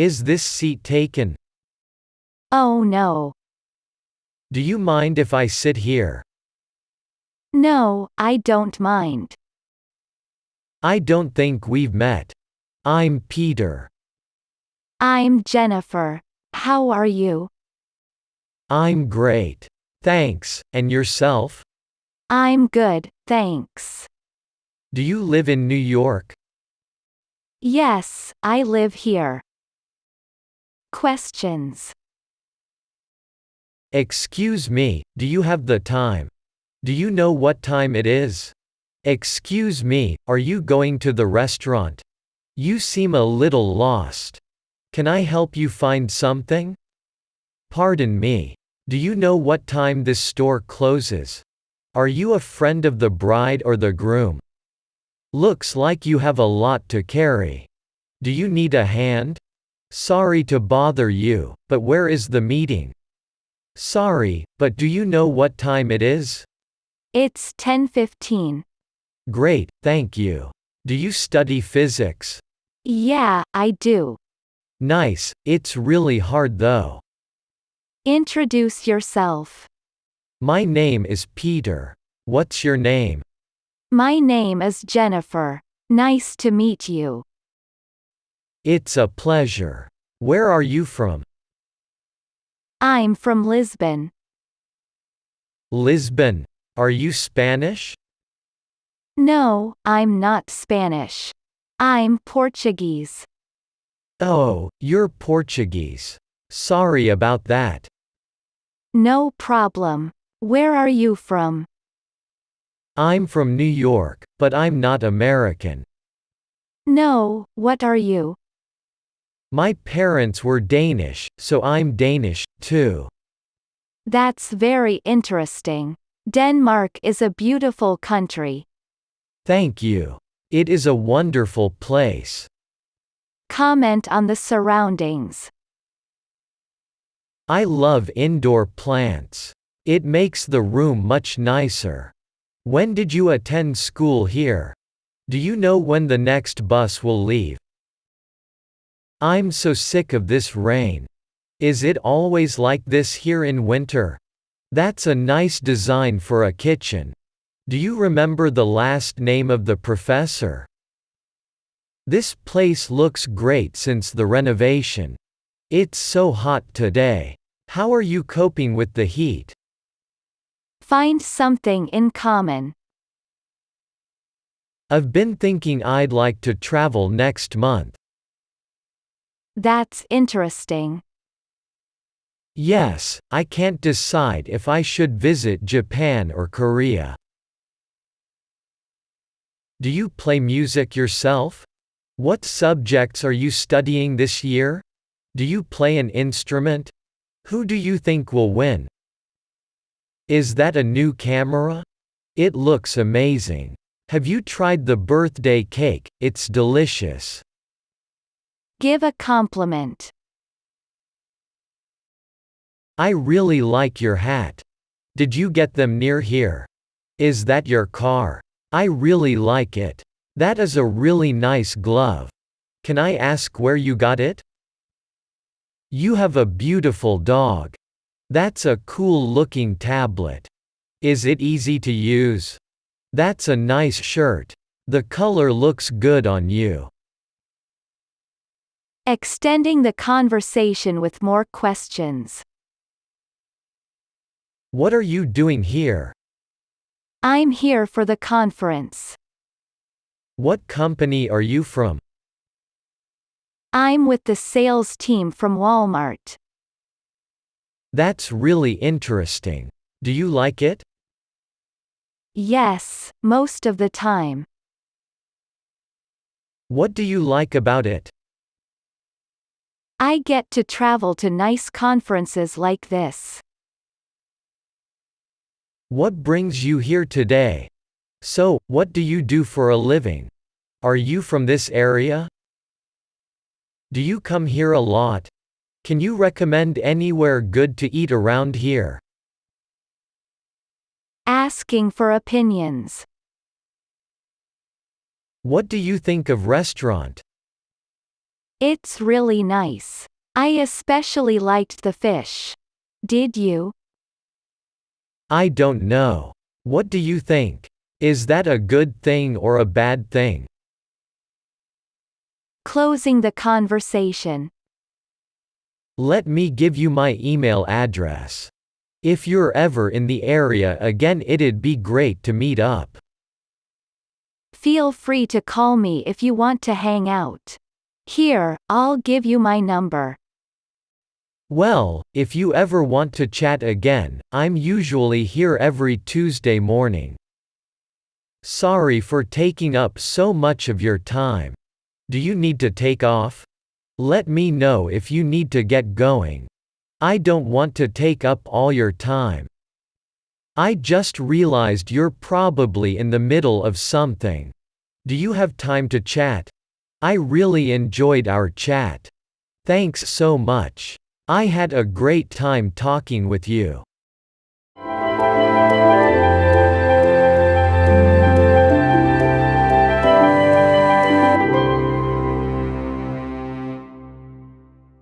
Is this seat taken? Oh no. Do you mind if I sit here? No, I don't mind. I don't think we've met. I'm Peter. I'm Jennifer. How are you? I'm great. Thanks, and yourself? I'm good, thanks. Do you live in New York? Yes, I live here. Questions. Excuse me, do you have the time? Do you know what time it is? Excuse me, are you going to the restaurant? You seem a little lost. Can I help you find something? Pardon me. Do you know what time this store closes? Are you a friend of the bride or the groom? Looks like you have a lot to carry. Do you need a hand? Sorry to bother you, but where is the meeting? Sorry, but do you know what time it is? It's 10:15. Great, thank you. Do you study physics? Yeah, I do. Nice, it's really hard though. Introduce yourself. My name is Peter. What's your name? My name is Jennifer. Nice to meet you. It's a pleasure. Where are you from? I'm from Lisbon. Lisbon. Are you Spanish? No, I'm not Spanish. I'm Portuguese. Oh, you're Portuguese. Sorry about that. No problem. Where are you from? I'm from New York, but I'm not American. No, what are you? My parents were Danish, so I'm Danish, too. That's very interesting. Denmark is a beautiful country. Thank you. It is a wonderful place. Comment on the surroundings. I love indoor plants. It makes the room much nicer. When did you attend school here? Do you know when the next bus will leave? I'm so sick of this rain. Is it always like this here in winter? That's a nice design for a kitchen. Do you remember the last name of the professor? This place looks great since the renovation. It's so hot today. How are you coping with the heat? Find something in common. I've been thinking I'd like to travel next month. That's interesting. Yes, I can't decide if I should visit Japan or Korea. Do you play music yourself? What subjects are you studying this year? Do you play an instrument? Who do you think will win? Is that a new camera? It looks amazing. Have you tried the birthday cake? It's delicious. Give a compliment. I really like your hat. Did you get them near here? Is that your car? I really like it. That is a really nice glove. Can I ask where you got it? You have a beautiful dog. That's a cool-looking tablet. Is it easy to use? That's a nice shirt. The color looks good on you. Extending the conversation with more questions. What are you doing here? I'm here for the conference. What company are you from? I'm with the sales team from Walmart. That's really interesting. Do you like it? Yes, most of the time. What do you like about it? I get to travel to nice conferences like this. What brings you here today? So, what do you do for a living? Are you from this area? Do you come here a lot? Can you recommend anywhere good to eat around here? Asking for opinions. What do you think of restaurant? It's really nice. I especially liked the fish. Did you? I don't know. What do you think? Is that a good thing or a bad thing? Closing the conversation. Let me give you my email address. If you're ever in the area again, it'd be great to meet up. Feel free to call me if you want to hang out. Here, I'll give you my number. Well, if you ever want to chat again, I'm usually here every Tuesday morning. Sorry for taking up so much of your time. Do you need to take off? Let me know if you need to get going. I don't want to take up all your time. I just realized you're probably in the middle of something. Do you have time to chat? I really enjoyed our chat. Thanks so much. I had a great time talking with you.